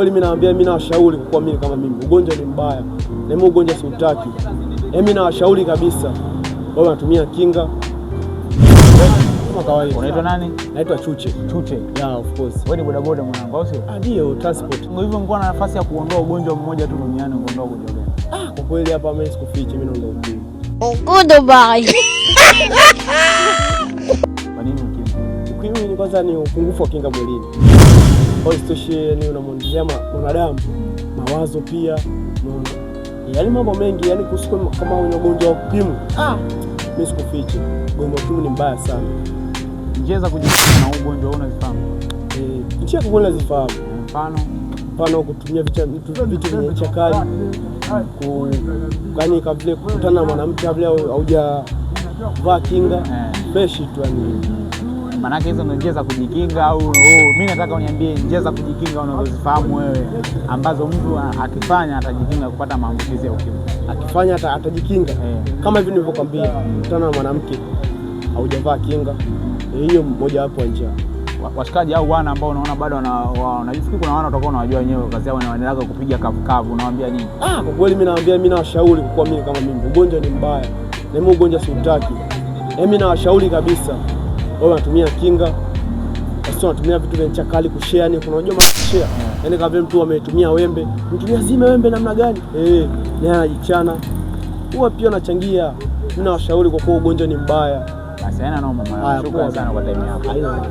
Mimi naambia, mimi nawashauri kwa mimi kama mimi, ugonjwa ni mbaya na mimi ugonjwa siutaki. Mimi nawashauri kabisa wao wanatumia kinga kama kawaida. Unaitwa nani? Naitwa Chuche. Chuche. Yeah, of course. Wewe ni bodaboda mwanangu au sio? Ndio, transport. Hivyo mko na nafasi ya kuondoa ugonjwa mmoja tu duniani, kuondoa ugonjwa gani? Kwa kweli hapa mimi sikufichi, mimi ndo ukimwi. Goodbye. Kwa nini ukimwi? Ukimwi ni kwanza ni upungufu wa kinga mwilini. Kwa hiyo ni unamwondolea mwanadamu mawazo pia. Yaani mambo mengi, yaani kuhusu kama ugonjwa wa ukimwi. Mimi sikufichi. Ugonjwa wa ukimwi ni mbaya sana. Njia za kujikinga na ugonjwa unazifahamu? Njia kwa kweli nazifahamu. Mfano kutumia vitu vyenye ncha kali. Yaani kama vile kukutana na mwanamke kabla haujavaa kinga, fresh tu yani. Maana hizo ndio njia za kujikinga au mimi nataka uniambie njia za kujikinga unazozifahamu wewe ambazo mtu akifanya atajikinga kupata maambukizi ya ukimwi. Akifanya atajikinga. Kama hivi nilivyokuambia, kukutana na mwanamke haujavaa kinga. Hiyo mmoja wapo njia. Washikaji au wana ambao unaona bado wanajifikiri, kuna wana utakuwa unawajua wenyewe kazi yao wanaendelea kupiga kavu, unawaambia nini? Kwa kweli mimi naambia, mimi nawashauri kwa mimi kama mimi, ugonjwa ni mbaya na mimi ugonjwa siutaki. Mimi nawashauri kabisa wao wanatumia kinga, sio wanatumia vitu vya ncha kali kushare. Yani unajua share, yani kama vile mtu ametumia wembe, mtu lazima wembe namna gani naye anajichana, huwa pia anachangia. Mimi nawashauri kwa kuwa ugonjwa ni mbaya. Basi haina noma mama, shukrani sana kwa time yako.